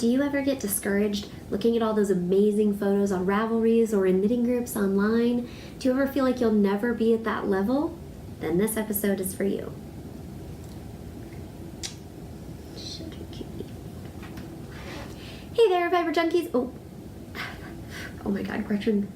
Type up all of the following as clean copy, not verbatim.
Do you ever get discouraged looking at all those amazing photos on Ravelries or in knitting groups online? Do you ever feel like you'll never be at that level? Then this episode is for you. Hey there, Viber Junkies. Oh my God, Gretchen.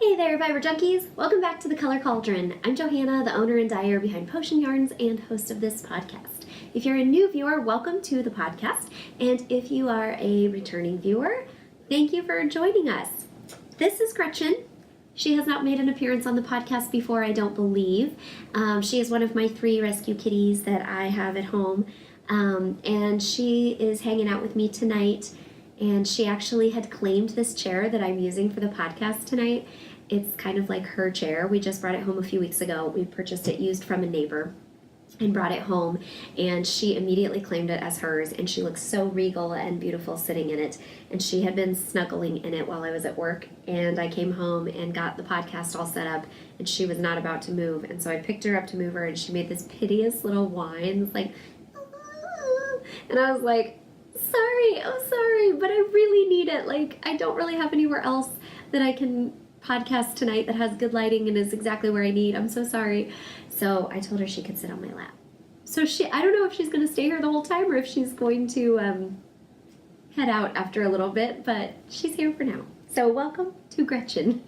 Hey there, Viber Junkies! Welcome back to the Color Cauldron. I'm Johanna, the owner and dyer behind Potion Yarns and host of this podcast. If you're a new viewer, welcome to the podcast. And if you are a returning viewer, thank you for joining us. This is Gretchen. She has not made an appearance on the podcast before, I don't believe. She is one of my 3 rescue kitties that I have at home. And she is hanging out with me tonight. And she actually had claimed this chair that I'm using for the podcast tonight. It's kind of like her chair. We just brought it home a few weeks ago. We purchased it used from a neighbor and brought it home, and she immediately claimed it as hers, and she looks so regal and beautiful sitting in it. And she had been snuggling in it while I was at work, and I came home and got the podcast all set up, and she was not about to move. And so I picked her up to move her, and she made this piteous little whine. It's like, ah. And I was like, sorry, but I really need it. Like, I don't really have anywhere else that I can podcast tonight that has good lighting and is exactly where I need. I'm so sorry. So I told her she could sit on my lap. So I don't know if she's going to stay here the whole time or if she's going to head out after a little bit, but she's here for now. So welcome to Gretchen.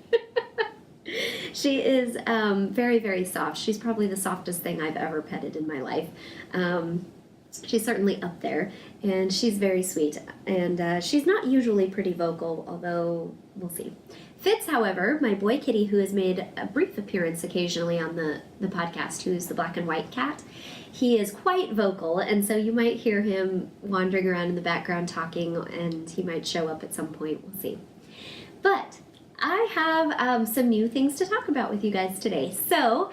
She is very, very soft. She's probably the softest thing I've ever petted in my life. She's certainly up there, and she's very sweet, and she's not usually pretty vocal, although we'll see. Fitz, however, my boy kitty, who has made a brief appearance occasionally on the podcast, who's the black and white cat, he is quite vocal, and so you might hear him wandering around in the background talking, and he might show up at some point. We'll see. But I have some new things to talk about with you guys today. So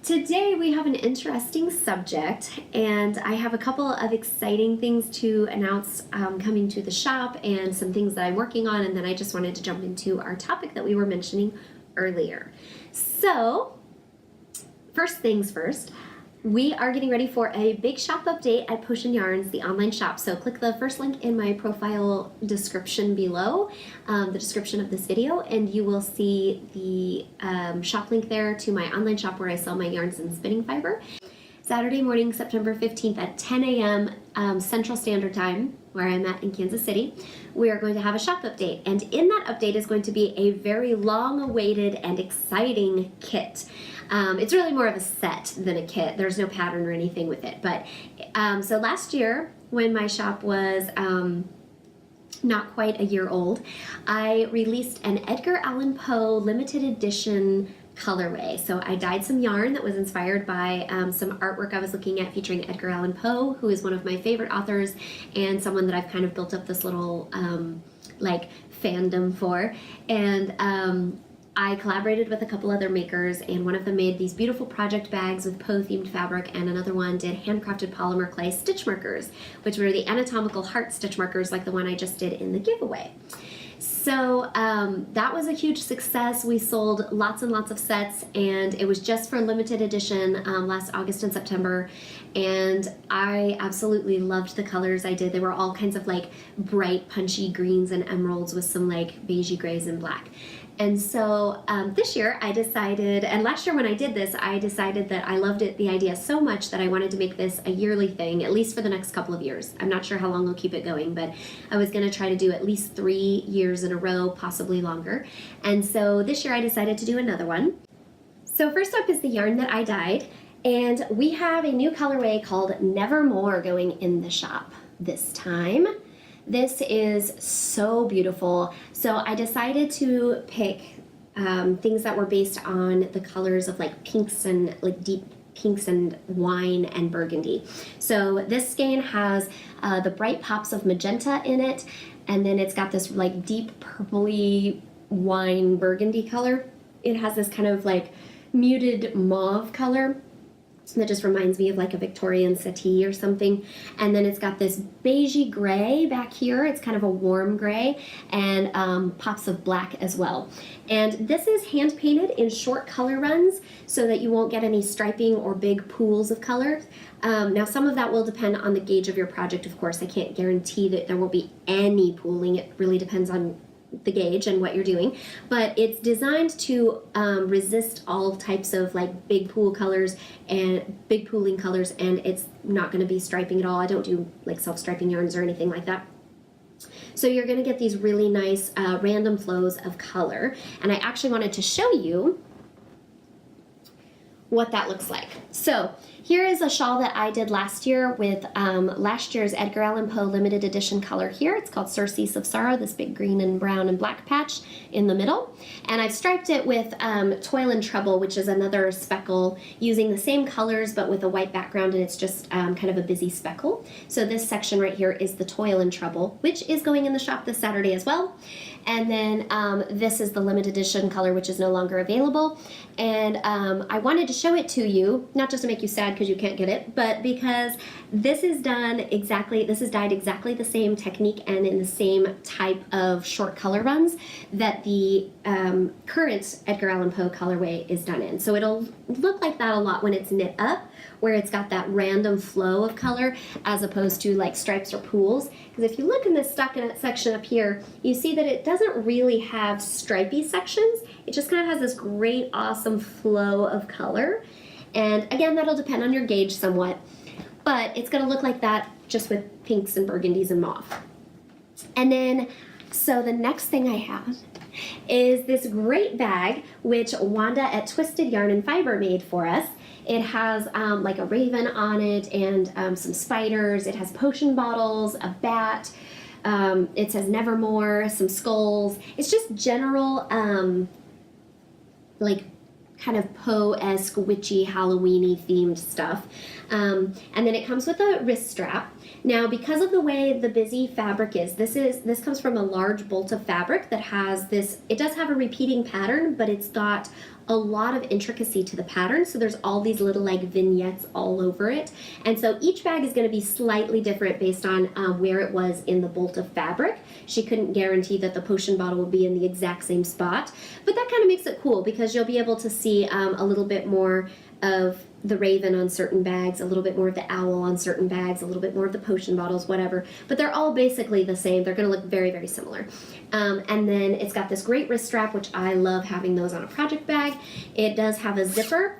today we have an interesting subject, and I have a couple of exciting things to announce coming to the shop and some things that I'm working on, and then I just wanted to jump into our topic that we were mentioning earlier. So, first things first, we are getting ready for a big shop update at Potion Yarns, the online shop. So click the first link in my profile description below, the description of this video, and you will see the shop link there to my online shop where I sell my yarns and spinning fiber. Saturday morning, September 15th at 10 a.m. Central Standard Time, where I'm at in Kansas City, we are going to have a shop update. And in that update is going to be a very long-awaited and exciting kit. It's really more of a set than a kit. There's no pattern or anything with it. But so last year, when my shop was not quite a year old, I released an Edgar Allan Poe limited edition colorway. So I dyed some yarn that was inspired by some artwork I was looking at featuring Edgar Allan Poe, who is one of my favorite authors and someone that I've kind of built up this little like fandom for. And I collaborated with a couple other makers, and one of them made these beautiful project bags with Poe-themed fabric, and another one did handcrafted polymer clay stitch markers, which were the anatomical heart stitch markers like the one I just did in the giveaway. So that was a huge success. We sold lots and lots of sets, and it was just for limited edition last August and September, and I absolutely loved the colors I did. They were all kinds of like bright punchy greens and emeralds with some like beigey grays and black. And so this year I decided, and last year when I did this, I decided that I loved the idea so much that I wanted to make this a yearly thing, at least for the next couple of years. I'm not sure how long I'll keep it going, but I was going to try to do at least 3 years in a row, possibly longer. And so this year I decided to do another one. So first up is the yarn that I dyed, and we have a new colorway called Nevermore going in the shop this time. This is so beautiful. So I decided to pick things that were based on the colors of like pinks and like deep pinks and wine and burgundy. So this skein has the bright pops of magenta in it, and then it's got this like deep purpley wine burgundy color. It has this kind of like muted mauve color. that just reminds me of like a Victorian settee or something. And then it's got this beigey gray back here. It's kind of a warm gray, and pops of black as well. And this is hand painted in short color runs so that you won't get any striping or big pools of color. Now some of that will depend on the gauge of your project, of course. I can't guarantee that there won't be any pooling. It really depends on the gauge and what you're doing, but it's designed to resist all types of like big pooling colors, and it's not going to be striping at all. I don't do like self-striping yarns or anything like that. So you're going to get these really nice random flows of color, and I actually wanted to show you what that looks like. So here is a shawl that I did last year with last year's Edgar Allan Poe limited edition color here. It's called Surcease of Sorrow, this big green and brown and black patch in the middle. And I've striped it with Toil and Trouble, which is another speckle using the same colors but with a white background, and it's just kind of a busy speckle. So this section right here is the Toil and Trouble, which is going in the shop this Saturday as well. And then this is the limited edition color, which is no longer available. And I wanted to show it to you, not just to make you sad because you can't get it, but because this is dyed exactly the same technique and in the same type of short color runs that the current Edgar Allan Poe colorway is done in. So it'll look like that a lot when it's knit up, where it's got that random flow of color as opposed to like stripes or pools. Because if you look in this stockinette section up here, you see that it doesn't really have stripy sections. It just kind of has this great, awesome flow of color. And again, that'll depend on your gauge somewhat, but it's gonna look like that just with pinks and burgundies and mauve. And then, so the next thing I have is this great bag, which Wanda at Twisted Yarn and Fiber made for us. It has like a raven on it and some spiders. It has potion bottles, a bat. It says Nevermore, some skulls. It's just general, like kind of Poe-esque, witchy, Halloween-y themed stuff. And then it comes with a wrist strap. Now, because of the way the busy fabric is, this comes from a large bolt of fabric that has this, it does have a repeating pattern, but it's got a lot of intricacy to the pattern. So there's all these little like vignettes all over it. And so each bag is going to be slightly different based on where it was in the bolt of fabric. She couldn't guarantee that the potion bottle would be in the exact same spot, but that kind of makes it cool because you'll be able to see a little bit more of the raven on certain bags, a little bit more of the owl on certain bags, a little bit more of the potion bottles, whatever. But they're all basically the same. They're going to look very, very similar. And then it's got this great wrist strap, which I love having those on a project bag. It does have a zipper,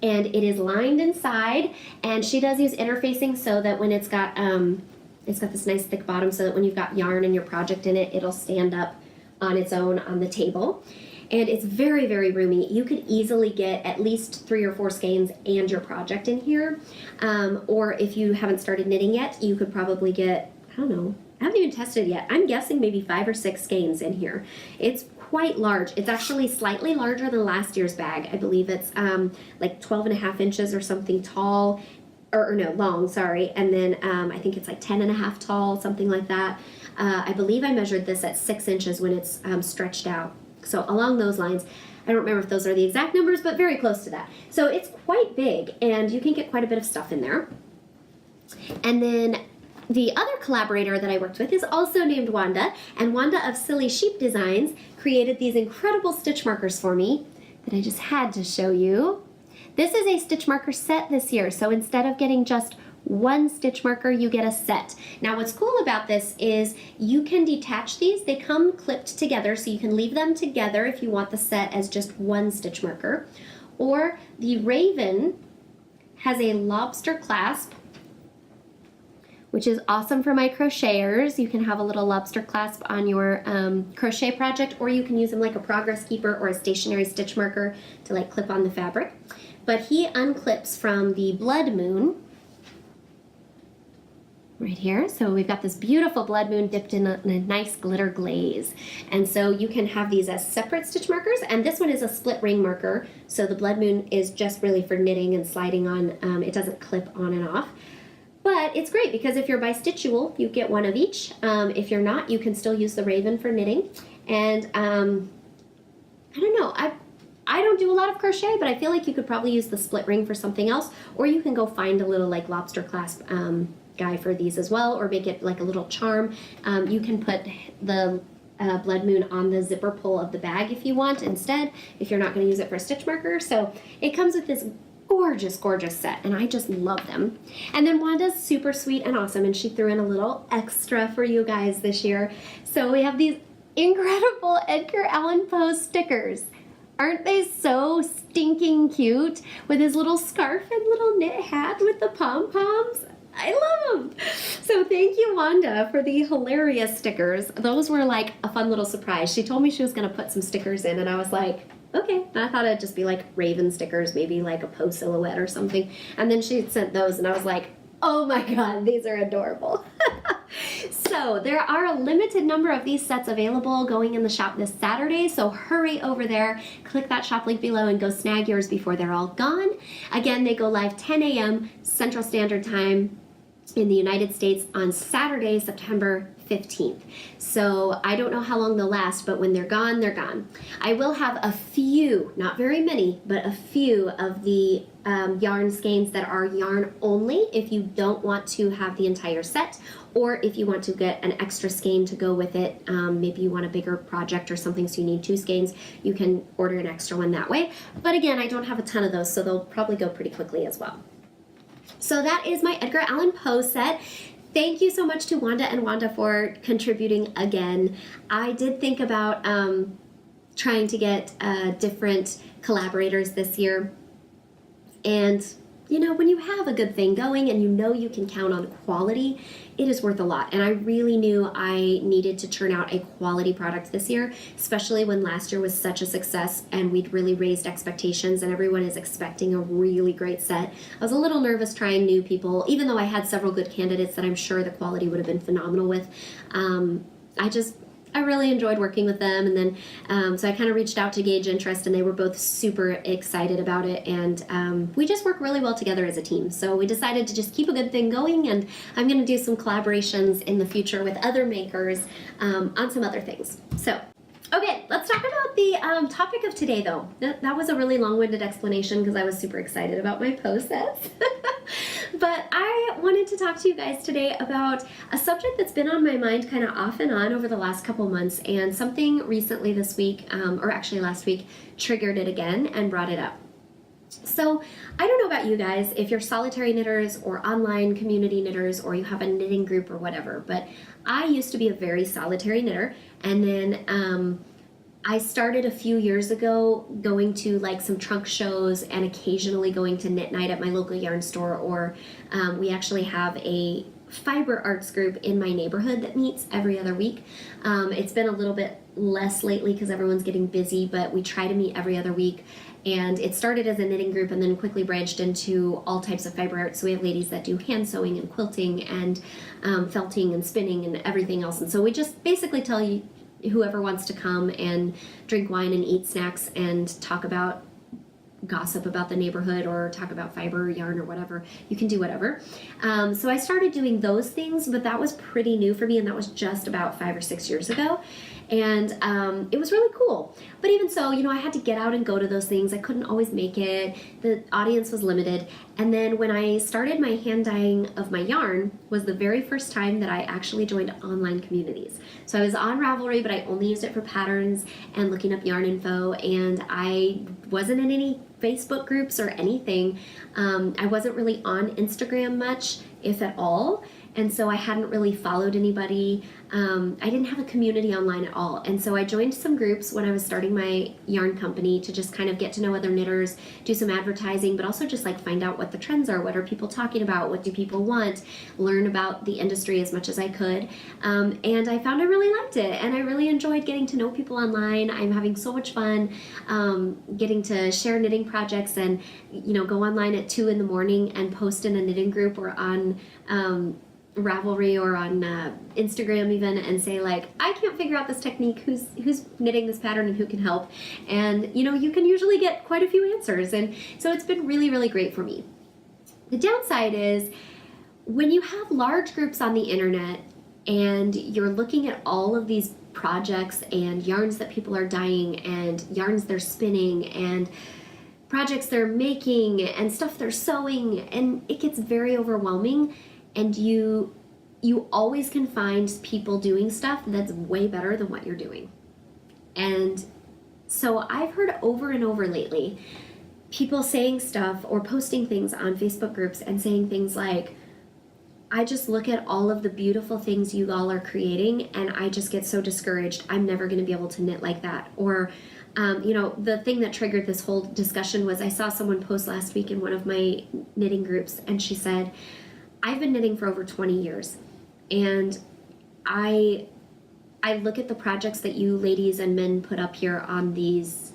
and it is lined inside. And she does use interfacing so that when it's got this nice thick bottom, so that when you've got yarn and your project in it, it'll stand up on its own on the table. And it's very, very roomy. You could easily get at least 3 or 4 skeins and your project in here. Or if you haven't started knitting yet, you could probably get, I don't know, I haven't even tested it yet. I'm guessing maybe 5 or 6 skeins in here. It's quite large. It's actually slightly larger than last year's bag. I believe it's like 12.5 inches or something tall, or no, long, sorry. And then I think it's like 10.5 tall, something like that. I believe I measured this at 6 inches when it's stretched out. So along those lines, I don't remember if those are the exact numbers, but very close to that. So it's quite big, and you can get quite a bit of stuff in there. And then the other collaborator that I worked with is also named Wanda, and Wanda of Silly Sheep Designs created these incredible stitch markers for me that I just had to show you. This is a stitch marker set this year, so instead of getting just one stitch marker, you get a set. Now what's cool about this is you can detach these. They come clipped together, so you can leave them together if you want the set as just one stitch marker. Or the raven has a lobster clasp, which is awesome for my crocheters. You can have a little lobster clasp on your crochet project, or you can use them like a progress keeper or a stationary stitch marker to like clip on the fabric. But he unclips from the blood moon right here. So we've got this beautiful blood moon dipped in a nice glitter glaze. And so you can have these as separate stitch markers, and this one is a split ring marker. So the blood moon is just really for knitting and sliding on. It doesn't clip on and off. But it's great because if you're bistitchual, you get one of each. If you're not, you can still use the raven for knitting. And I don't know, I don't do a lot of crochet, but I feel like you could probably use the split ring for something else, or you can go find a little like lobster clasp guy for these as well, or make it like a little charm. You can put the blood moon on the zipper pull of the bag if you want instead, if you're not going to use it for a stitch marker. So it comes with this gorgeous set, and I just love them. And then Wanda's super sweet and awesome, and she threw in a little extra for you guys this year. So we have these incredible Edgar Allan Poe stickers. Aren't they so stinking cute? With his little scarf and little knit hat with the pom-poms. I love them. So thank you, Wanda, for the hilarious stickers. Those were like a fun little surprise. She told me she was going to put some stickers in, and I was like, okay. And I thought it'd just be like Raven stickers, maybe like a Poe silhouette or something. And then she sent those, and I was like, oh my God, these are adorable. So there are a limited number of these sets available going in the shop this Saturday, so hurry over there, click that shop link below and go snag yours before they're all gone. Again, they go live 10 a.m. Central Standard Time in the United States on Saturday, September 15th. So I don't know how long they'll last, but when they're gone, they're gone. I will have a few, not very many, but a few of the yarn skeins that are yarn only if you don't want to have the entire set, or if you want to get an extra skein to go with it. Maybe you want a bigger project or something, so you need 2 skeins, you can order an extra one that way. But again, I don't have a ton of those, so they'll probably go pretty quickly as well. So that is my Edgar Allan Poe set. Thank you so much to Wanda and Wanda for contributing again. I did think about trying to get different collaborators this year. And, you know, when you have a good thing going and you know you can count on quality, it is worth a lot. And I really knew I needed to turn out a quality product this year, especially when last year was such a success and we'd really raised expectations and everyone is expecting a really great set. I was a little nervous trying new people, even though I had several good candidates that I'm sure the quality would have been phenomenal with. I really enjoyed working with them, and then so I kind of reached out to gauge interest, and they were both super excited about it, and we just work really well together as a team. So we decided to just keep a good thing going, and I'm going to do some collaborations in the future with other makers on some other things. So, okay, let's talk about the topic of today, though. That was a really long-winded explanation because I was super excited about my Poe sets. But I wanted to talk to you guys today about a subject that's been on my mind kind of off and on over the last couple months, and something recently this week, or actually last week, triggered it again and brought it up. So I don't know about you guys, if you're solitary knitters or online community knitters, or you have a knitting group or whatever, but I used to be a very solitary knitter, and then I started a few years ago going to like some trunk shows and occasionally going to knit night at my local yarn store, or we actually have a fiber arts group in my neighborhood that meets every other week. It's been a little bit less lately because everyone's getting busy, but we try to meet every other week. And it started as a knitting group and then quickly branched into all types of fiber arts. So we have ladies that do hand sewing and quilting and felting and spinning and everything else. And so we just basically tell you whoever wants to come and drink wine and eat snacks and talk about gossip about the neighborhood or talk about fiber or yarn or whatever. You can do whatever. So I started doing those things, but that was pretty new for me, and that was just about 5 or 6 years ago. And it was really cool. But even so, you know, I had to get out and go to those things. I couldn't always make it. The audience was limited. And then when I started my hand dyeing of my yarn was the very first time that I actually joined online communities. So I was on Ravelry, but I only used it for patterns and looking up yarn info, and I wasn't in any Facebook groups or anything. I wasn't really on Instagram much, if at all. And so I hadn't really followed anybody. I didn't have a community online at all. And so I joined some groups when I was starting my yarn company to just kind of get to know other knitters, do some advertising, but also just like find out what the trends are, what are people talking about, what do people want, learn about the industry as much as I could. And I found I really liked it, and I really enjoyed getting to know people online. I'm having so much fun getting to share knitting projects and, you know, go online at 2 in the morning and post in a knitting group or on Ravelry or on Instagram even, and say like, I can't figure out this technique, who's knitting this pattern and who can help. And you know, you can usually get quite a few answers, and so it's been really, really great for me. The downside is when you have large groups on the internet and you're looking at all of these projects and yarns that people are dyeing and yarns they're spinning and projects they're making and stuff they're sewing, and it gets very overwhelming, and you always can find people doing stuff that's way better than what you're doing. And so I've heard over and over lately people saying stuff or posting things on Facebook groups and saying things like, I just look at all of the beautiful things you all are creating and I just get so discouraged. I'm never going to be able to knit like that. Or, the thing that triggered this whole discussion was I saw someone post last week in one of my knitting groups, and she said, I've been knitting for over 20 years, and I look at the projects that you ladies and men put up here on these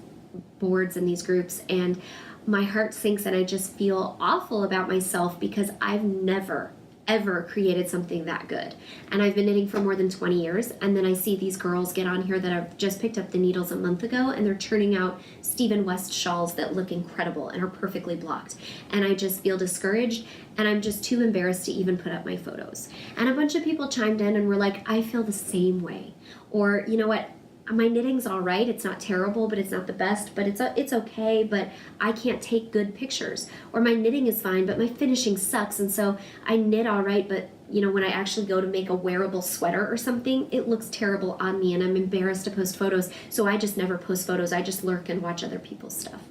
boards and these groups, and my heart sinks and I just feel awful about myself because I've never ever created something that good. And I've been knitting for more than 20 years, and then I see these girls get on here that have just picked up the needles a month ago, and they're churning out Stephen West shawls that look incredible and are perfectly blocked, and I just feel discouraged, and I'm just too embarrassed to even put up my photos. And a bunch of people chimed in and were like, I feel the same way. Or, you know what, my knitting's all right. It's not terrible, but it's not the best, but it's okay, but I can't take good pictures. Or my knitting is fine, but my finishing sucks, and so I knit all right, but when I actually go to make a wearable sweater or something, it looks terrible on me, and I'm embarrassed to post photos, so I just never post photos. I just lurk and watch other people's stuff.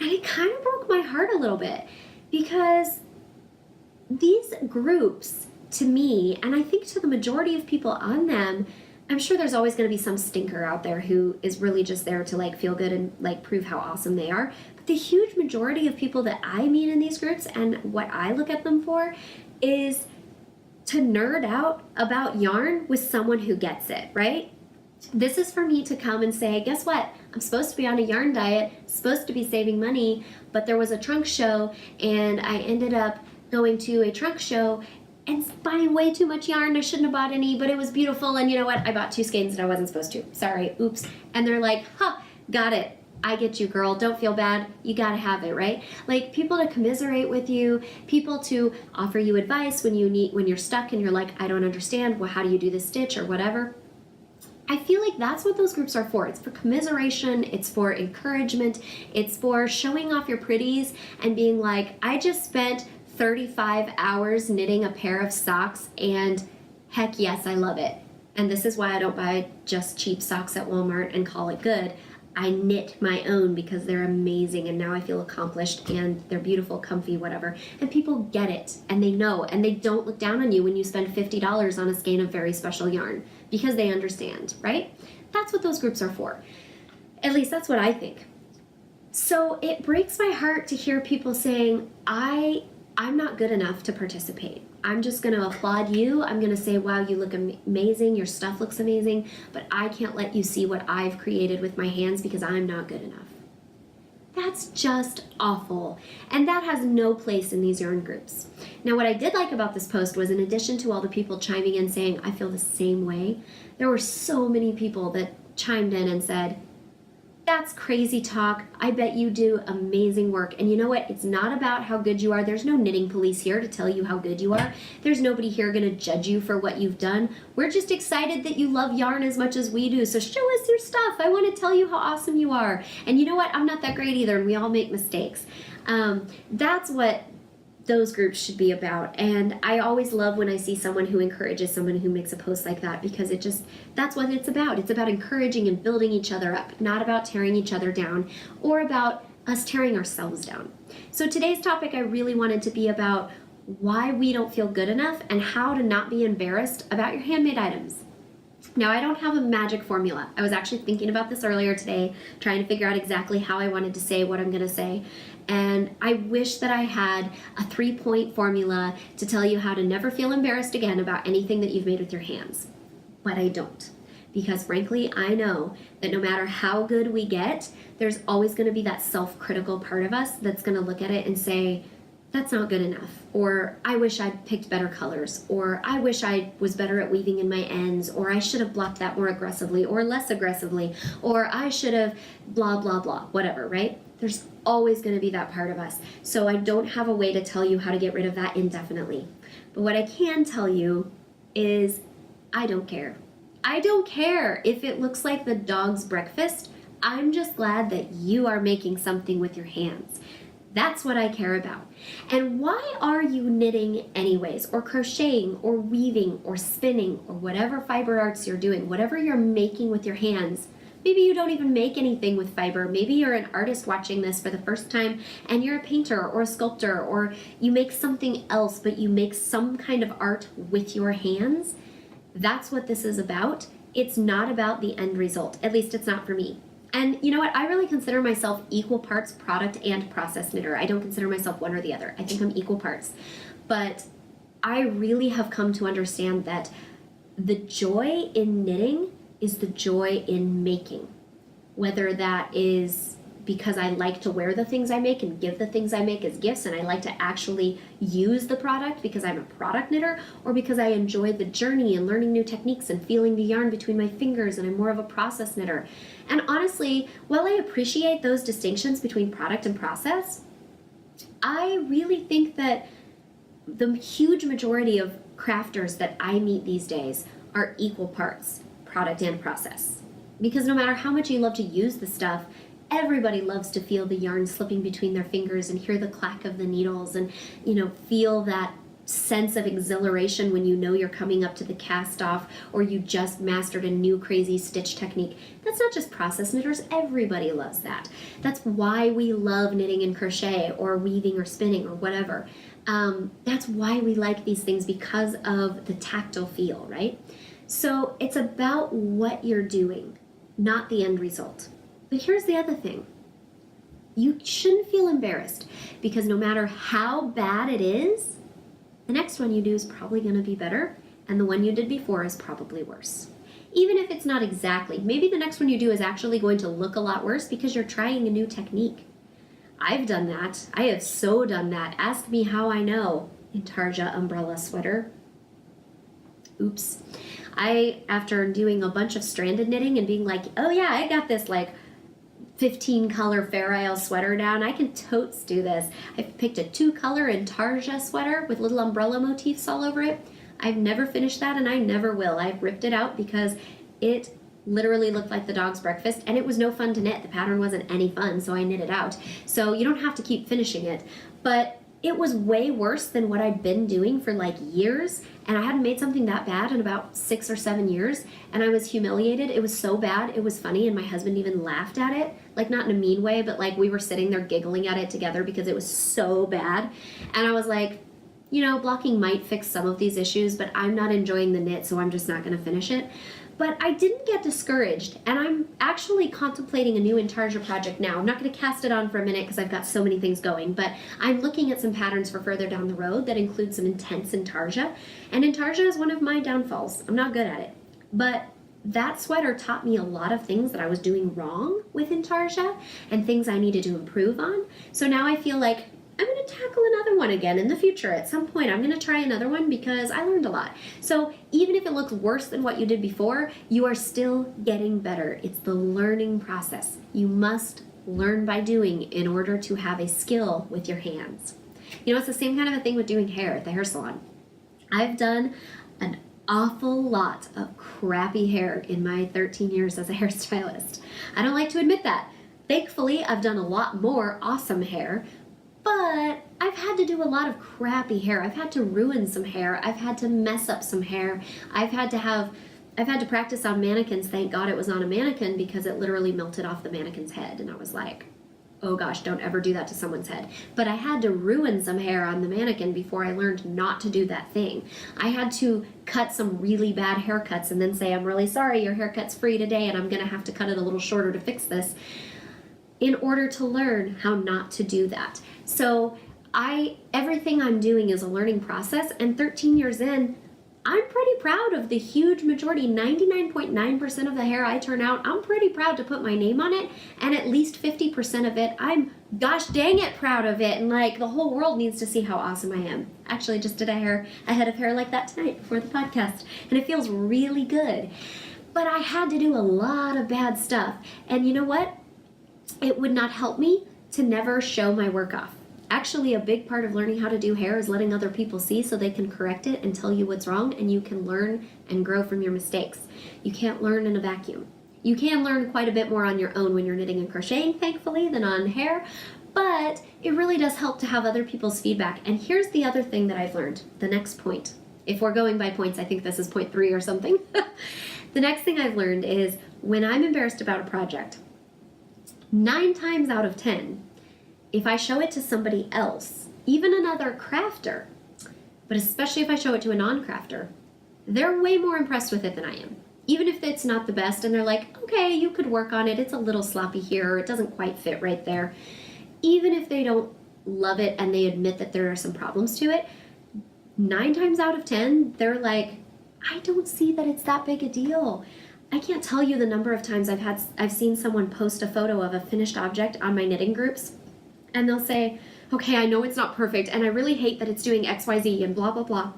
And it kind of broke my heart a little bit, because these groups, to me, and I think to the majority of people on them, I'm sure there's always going to be some stinker out there who is really just there to feel good and prove how awesome they are. But the huge majority of people that I meet in these groups and what I look at them for is to nerd out about yarn with someone who gets it, right? This is for me to come and say, guess what? I'm supposed to be on a yarn diet, supposed to be saving money, but there was a trunk show and I ended up going to a trunk show and buying way too much yarn. I shouldn't have bought any, but it was beautiful, and you know what? I bought 2 skeins and I wasn't supposed to. Sorry, oops. And they're like, got it. I get you, girl. Don't feel bad. You gotta have it, right? People to commiserate with you, people to offer you advice when you're stuck and you're like, I don't understand. Well, how do you do this stitch or whatever? I feel like that's what those groups are for. It's for commiseration, it's for encouragement, it's for showing off your pretties and being like, I just spent 35 hours knitting a pair of socks, and heck yes, I love it. And this is why I don't buy just cheap socks at Walmart and call it good. I knit my own because they're amazing, and now I feel accomplished, and they're beautiful, comfy, whatever. And people get it, and they know, and they don't look down on you when you spend $50 on a skein of very special yarn, because they understand, right? That's what those groups are for. At least that's what I think. So it breaks my heart to hear people saying, I'm not good enough to participate. I'm just going to applaud you. I'm going to say, wow, you look amazing. Your stuff looks amazing. But I can't let you see what I've created with my hands because I'm not good enough. That's just awful. And that has no place in these yarn groups. Now, what I did like about this post was, in addition to all the people chiming in saying, I feel the same way, there were so many people that chimed in and said, that's crazy talk. I bet you do amazing work. And you know what? It's not about how good you are. There's no knitting police here to tell you how good you are. There's nobody here going to judge you for what you've done. We're just excited that you love yarn as much as we do. So show us your stuff. I want to tell you how awesome you are. And you know what? I'm not that great either, and we all make mistakes. That's what those groups should be about. And I always love when I see someone who encourages someone who makes a post like that, because that's what it's about. It's about encouraging and building each other up, not about tearing each other down or about us tearing ourselves down. So today's topic, I really wanted to be about why we don't feel good enough and how to not be embarrassed about your handmade items. Now, I don't have a magic formula. I was actually thinking about this earlier today, trying to figure out exactly how I wanted to say what I'm going to say. And I wish that I had a 3-point formula to tell you how to never feel embarrassed again about anything that you've made with your hands. But I don't. Because frankly, I know that no matter how good we get, there's always going to be that self-critical part of us that's going to look at it and say, that's not good enough, or I wish I'd picked better colors, or I wish I was better at weaving in my ends, or I should have blocked that more aggressively or less aggressively, or I should have blah, blah, blah, whatever, right? There's always going to be that part of us. So I don't have a way to tell you how to get rid of that indefinitely. But what I can tell you is I don't care. I don't care if it looks like the dog's breakfast. I'm just glad that you are making something with your hands. That's what I care about. And why are you knitting anyways, or crocheting, or weaving, or spinning, or whatever fiber arts you're doing, whatever you're making with your hands? Maybe you don't even make anything with fiber. Maybe you're an artist watching this for the first time and you're a painter or a sculptor, or you make something else, but you make some kind of art with your hands. That's what this is about. It's not about the end result. At least it's not for me. And you know what? I really consider myself equal parts product and process knitter. I don't consider myself one or the other. I think I'm equal parts. But I really have come to understand that the joy in knitting is the joy in making. Whether that is because I like to wear the things I make and give the things I make as gifts, and I like to actually use the product because I'm a product knitter, or because I enjoy the journey and learning new techniques and feeling the yarn between my fingers and I'm more of a process knitter. And honestly, while I appreciate those distinctions between product and process, I really think that the huge majority of crafters that I meet these days are equal parts product and process. Because no matter how much you love to use the stuff, everybody loves to feel the yarn slipping between their fingers and hear the clack of the needles and, feel that sense of exhilaration when you know you're coming up to the cast off or you just mastered a new crazy stitch technique. That's not just process knitters. Everybody loves that. That's why we love knitting and crochet or weaving or spinning or whatever. That's why we like these things, because of the tactile feel, right? So it's about what you're doing, not the end result. But here's the other thing. You shouldn't feel embarrassed, because no matter how bad it is, the next one you do is probably going to be better, and the one you did before is probably worse. Even if it's not exactly, maybe the next one you do is actually going to look a lot worse because you're trying a new technique. I've done that. I have so done that. Ask me how I know. Intarsia umbrella sweater. Oops. After doing a bunch of stranded knitting and being like, oh yeah, I got this 15 color Fair Isle sweater down. I can totes do this. I picked a 2-color Intarsia sweater with little umbrella motifs all over it. I've never finished that, and I never will. I ripped it out because it literally looked like the dog's breakfast, and it was no fun to knit. The pattern wasn't any fun, so I knit it out. So you don't have to keep finishing it. But it was way worse than what I'd been doing for years, and I hadn't made something that bad in about 6 or 7 years, and I was humiliated. It was so bad, it was funny, and my husband even laughed at it, not in a mean way, but we were sitting there giggling at it together because it was so bad. And I was like, blocking might fix some of these issues, but I'm not enjoying the knit, so I'm just not going to finish it. But I didn't get discouraged, and I'm actually contemplating a new Intarsia project now. I'm not going to cast it on for a minute because I've got so many things going, but I'm looking at some patterns for further down the road that include some intense Intarsia, and Intarsia is one of my downfalls. I'm not good at it, but that sweater taught me a lot of things that I was doing wrong with Intarsia and things I needed to improve on. So now I feel like I'm going to tackle another one again in the future. At some point, I'm going to try another one because I learned a lot. So even if it looks worse than what you did before, you are still getting better. It's the learning process. You must learn by doing in order to have a skill with your hands. It's the same kind of a thing with doing hair at the hair salon. I've done an awful lot of crappy hair in my 13 years as a hairstylist. I don't like to admit that. Thankfully, I've done a lot more awesome hair, but I've had to do a lot of crappy hair. I've had to ruin some hair. I've had to mess up some hair. I've had to practice on mannequins. Thank God it was on a mannequin because it literally melted off the mannequin's head. And I was like, oh gosh, don't ever do that to someone's head. But I had to ruin some hair on the mannequin before I learned not to do that thing. I had to cut some really bad haircuts and then say, I'm really sorry, your haircut's free today and I'm gonna have to cut it a little shorter to fix this, in order to learn how not to do that. So everything I'm doing is a learning process, and 13 years in, I'm pretty proud of the huge majority, 99.9% of the hair I turn out. I'm pretty proud to put my name on it, and at least 50% of it, I'm gosh dang it proud of it, and the whole world needs to see how awesome I am. Actually, just did a head of hair like that tonight before the podcast, and it feels really good. But I had to do a lot of bad stuff, and you know what? It would not help me to never show my work off. Actually, a big part of learning how to do hair is letting other people see so they can correct it and tell you what's wrong, and you can learn and grow from your mistakes. You can't learn in a vacuum. You can learn quite a bit more on your own when you're knitting and crocheting, thankfully, than on hair, but it really does help to have other people's feedback. And here's the other thing that I've learned, the next point. If we're going by points, I think this is point 3 or something. The next thing I've learned is when I'm embarrassed about a project, 9 times out of 10, if I show it to somebody else, even another crafter, but especially if I show it to a non-crafter, they're way more impressed with it than I am. Even if it's not the best and they're like, okay, you could work on it, it's a little sloppy here, or it doesn't quite fit right there. Even if they don't love it and they admit that there are some problems to it, 9 times out of 10, they're like, I don't see that it's that big a deal. I can't tell you the number of times I've seen someone post a photo of a finished object on my knitting groups, and they'll say, okay, I know it's not perfect, and I really hate that it's doing XYZ and blah, blah, blah.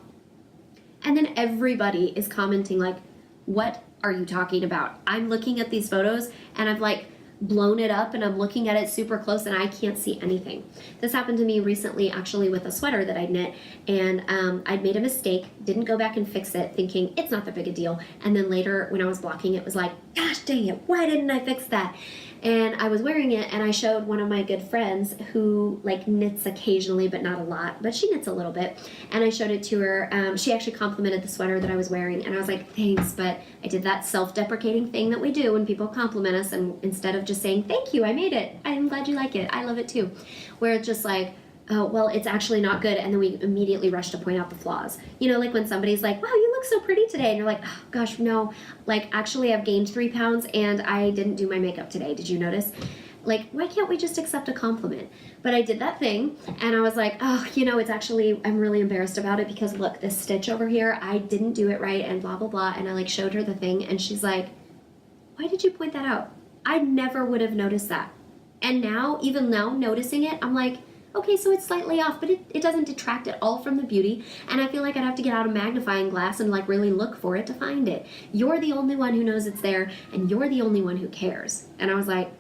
And then everybody is commenting like, what are you talking about? I'm looking at these photos and I've like blown it up and I'm looking at it super close and I can't see anything. This happened to me recently actually with a sweater that I knit, and I'd made a mistake, didn't go back and fix it thinking it's not that big a deal, and then later when I was blocking it was like, gosh dang it, why didn't I fix that? And I was wearing it and I showed one of my good friends who like knits occasionally but not a lot, but she knits a little bit, and I showed it to her. She actually complimented the sweater that I was wearing, and I was like, thanks, but I did that self-deprecating thing that we do when people compliment us, and instead of just saying thank you, I made it, I'm glad you like it, I love it too, where it's just like, oh, well, it's actually not good, and then we immediately rush to point out the flaws. You know, like when somebody's like, wow, you look so pretty today, and you're like, oh, gosh, no, like, actually, I've gained 3 pounds, and I didn't do my makeup today. Did you notice? Like, why can't we just accept a compliment? But I did that thing, and I was like, oh, you know, it's actually, I'm really embarrassed about it, because look, this stitch over here, I didn't do it right, and blah, blah, blah, and I, like, showed her the thing, and she's like, why did you point that out? I never would have noticed that. And now, even now, noticing it, I'm like, okay, so it's slightly off, but it doesn't detract at all from the beauty, and I feel like I'd have to get out a magnifying glass and like really look for it to find it. You're the only one who knows it's there, and you're the only one who cares. And I was like,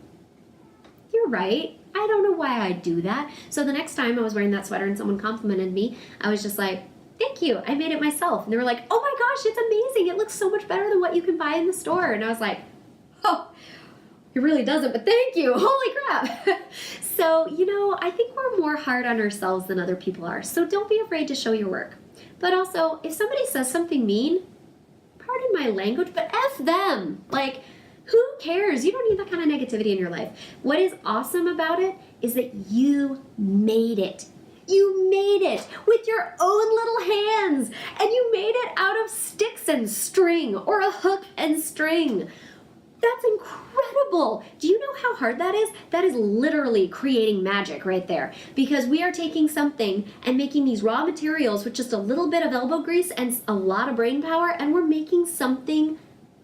you're right. I don't know why I do that. So the next time I was wearing that sweater and someone complimented me, I was just like, thank you, I made it myself. And they were like, oh my gosh, it's amazing. It looks so much better than what you can buy in the store. And I was like, oh, it really doesn't, but thank you. Holy crap. So, you know, I think we're more hard on ourselves than other people are. So don't be afraid to show your work. But also, if somebody says something mean, pardon my language, but F them. Like, who cares? You don't need that kind of negativity in your life. What is awesome about it is that you made it. You made it with your own little hands, and you made it out of sticks and string or a hook and string. That's incredible. Do you know how hard that is? That is literally creating magic right there, because we are taking something and making these raw materials with just a little bit of elbow grease and a lot of brain power, and we're making something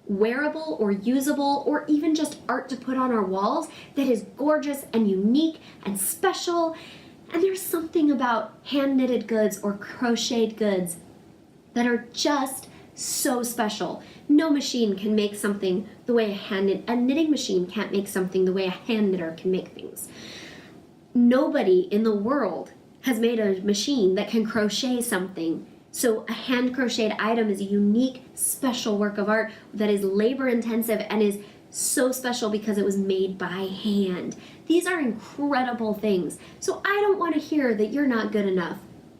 wearable or usable or even just art to put on our walls that is gorgeous and unique and special. And there's something about hand knitted goods or crocheted goods that are just so special. No machine can make something the way a knitting machine can't make something the way a hand knitter can make things. Nobody in the world has made a machine that can crochet something. So a hand crocheted item is a unique, special work of art that is labor intensive and is so special because it was made by hand. These are incredible things. So I don't want to hear that you're not good enough.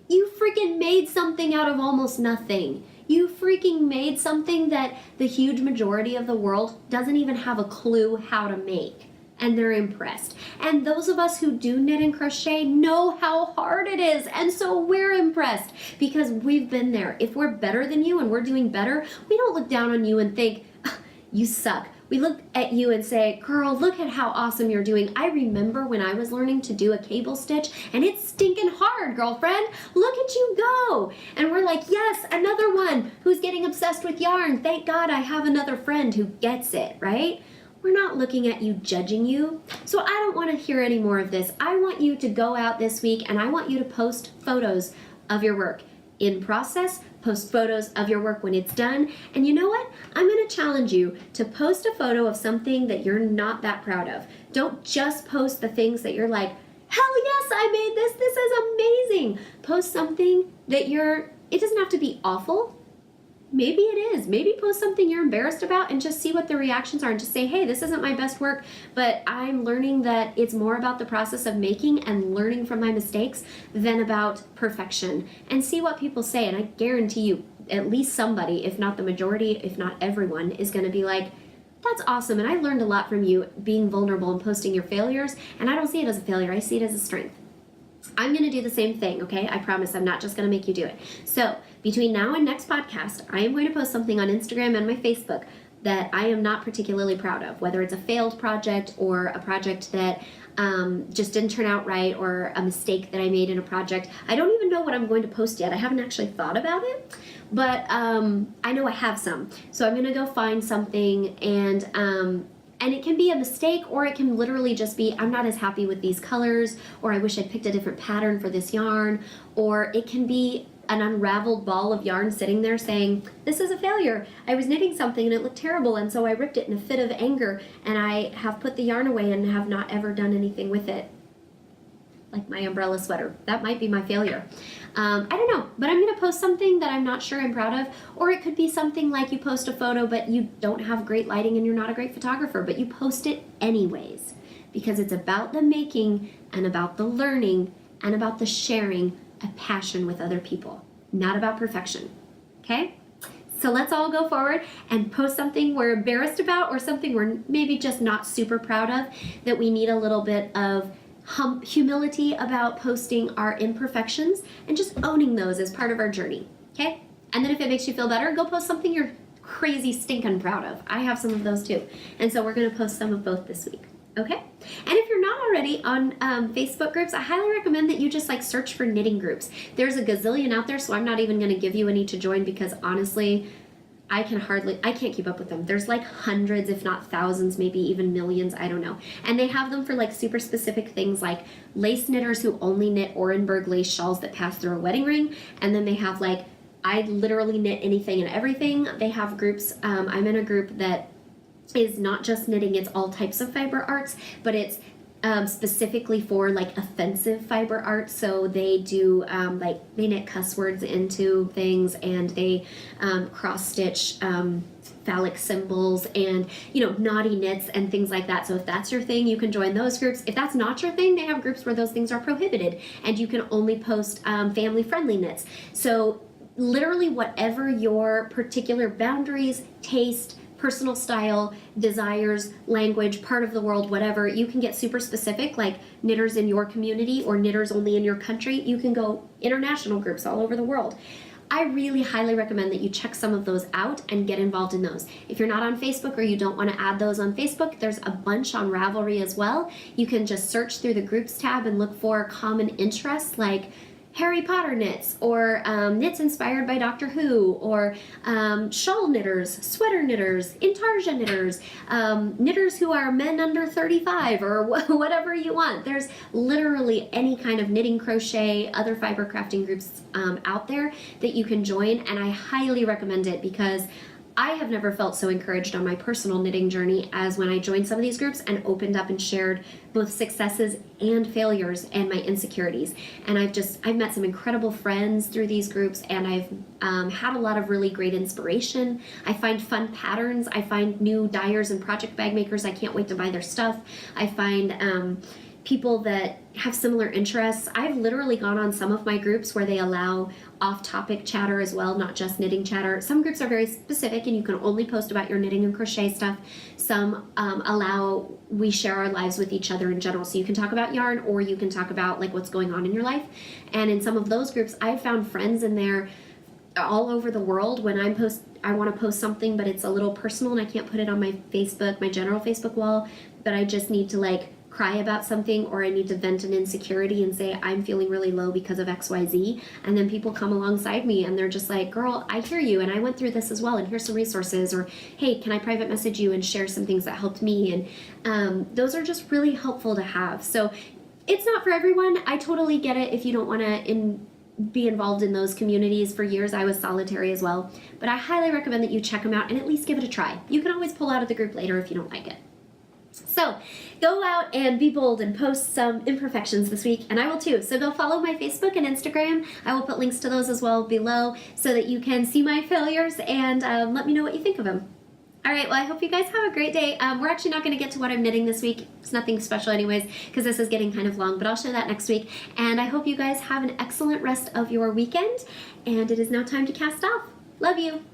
You freaking made something out of almost nothing. You freaking made something that the huge majority of the world doesn't even have a clue how to make, and they're impressed. And those of us who do knit and crochet know how hard it is, and so we're impressed because we've been there. If we're better than you and we're doing better, we don't look down on you and think, you suck. We look at you and say, girl, look at how awesome you're doing. I remember when I was learning to do a cable stitch, and it's stinking hard, girlfriend. Look at you go. And we're like, yes, another one who's getting obsessed with yarn. Thank God I have another friend who gets it, right? We're not looking at you, judging you. So I don't want to hear any more of this. I want you to go out this week, and I want you to post photos of your work in process. Post photos of your work when it's done. And you know what? I'm going to challenge you to post a photo of something that you're not that proud of. Don't just post the things that you're like, hell yes, I made this. This is thing. Post something that it doesn't have to be awful. Maybe it is. Maybe post something you're embarrassed about and just see what the reactions are and just say, hey, this isn't my best work, but I'm learning that it's more about the process of making and learning from my mistakes than about perfection, and see what people say. And I guarantee you, at least somebody, if not the majority, if not everyone, is going to be like, that's awesome. And I learned a lot from you being vulnerable and posting your failures. And I don't see it as a failure. I see it as a strength. I'm going to do the same thing, okay? I promise I'm not just going to make you do it. So between now and next podcast, I am going to post something on Instagram and my Facebook that I am not particularly proud of, whether it's a failed project or a project that just didn't turn out right, or a mistake that I made in a project. I don't even know what I'm going to post yet. I haven't actually thought about it, but I know I have some. So I'm going to go find something, and it can be a mistake, or it can literally just be, I'm not as happy with these colors, or I wish I'd picked a different pattern for this yarn, or it can be an unraveled ball of yarn sitting there saying, this is a failure. I was knitting something and it looked terrible, and so I ripped it in a fit of anger, and I have put the yarn away and have not ever done anything with it. Like my umbrella sweater. That might be my failure. I don't know, but I'm going to post something that I'm not sure I'm proud of, or it could be something like you post a photo but you don't have great lighting and you're not a great photographer, but you post it anyways, because it's about the making and about the learning and about the sharing a passion with other people, not about perfection. Okay? So let's all go forward and post something we're embarrassed about, or something we're maybe just not super proud of, that we need a little bit of humility about posting our imperfections and just owning those as part of our journey. Okay? And then if it makes you feel better, go post something you're crazy stinking proud of. I have some of those too. And so we're going to post some of both this week. Okay? And if you're not already on Facebook groups, I highly recommend that you just search for knitting groups. There's a gazillion out there, so I'm not even going to give you any to join, because honestly, I can't keep up with them. There's hundreds, if not thousands, maybe even millions, I don't know. And they have them for super specific things, like lace knitters who only knit Orenburg lace shawls that pass through a wedding ring. And then they have I literally knit anything and everything. They have groups. I'm in a group that is not just knitting, it's all types of fiber arts, but it's specifically for offensive fiber art. So they do they knit cuss words into things, and they cross stitch phallic symbols and naughty knits and things like that. So if that's your thing, you can join those groups. If that's not your thing, they have groups where those things are prohibited, and you can only post family friendly knits. So literally whatever your particular boundaries, taste, personal style, desires, language, part of the world, whatever, you can get super specific, like knitters in your community or knitters only in your country. You can go international groups all over the world. I really highly recommend that you check some of those out and get involved in those. If you're not on Facebook, or you don't want to add those on Facebook, there's a bunch on Ravelry as well. You can just search through the groups tab and look for common interests, like Harry Potter knits, or knits inspired by Doctor Who, or shawl knitters, sweater knitters, intarsia knitters, knitters who are men under 35, or whatever you want. There's literally any kind of knitting, crochet, other fiber crafting groups out there that you can join, and I highly recommend it, because I have never felt so encouraged on my personal knitting journey as when I joined some of these groups and opened up and shared both successes and failures and my insecurities. And I've met some incredible friends through these groups, and I've had a lot of really great inspiration. I find fun patterns. I find new dyers and project bag makers. I can't wait to buy their stuff. I find people that have similar interests. I've literally gone on some of my groups where they allow off-topic chatter as well, not just knitting chatter. Some groups are very specific and you can only post about your knitting and crochet stuff. Some allow we share our lives with each other in general. So you can talk about yarn, or you can talk about what's going on in your life. And in some of those groups, I've found friends in there all over the world. When I want to post something, but it's a little personal and I can't put it on my Facebook, my general Facebook wall, but I just need to cry about something, or I need to vent an insecurity and say I'm feeling really low because of XYZ, and then people come alongside me and they're just like, girl, I hear you and I went through this as well, and here's some resources, or hey, can I private message you and share some things that helped me? And those are just really helpful to have. So it's not for everyone. I totally get it if you don't want to be involved in those communities. For years I was solitary as well, but I highly recommend that you check them out and at least give it a try. You can always pull out of the group later if you don't like it. So go out and be bold and post some imperfections this week, and I will too. So go follow my Facebook and Instagram. I will put links to those as well below so that you can see my failures and let me know what you think of them. All right, well, I hope you guys have a great day. We're actually not going to get to what I'm knitting this week. It's nothing special anyways, because this is getting kind of long, but I'll share that next week. And I hope you guys have an excellent rest of your weekend, and it is now time to cast off. Love you.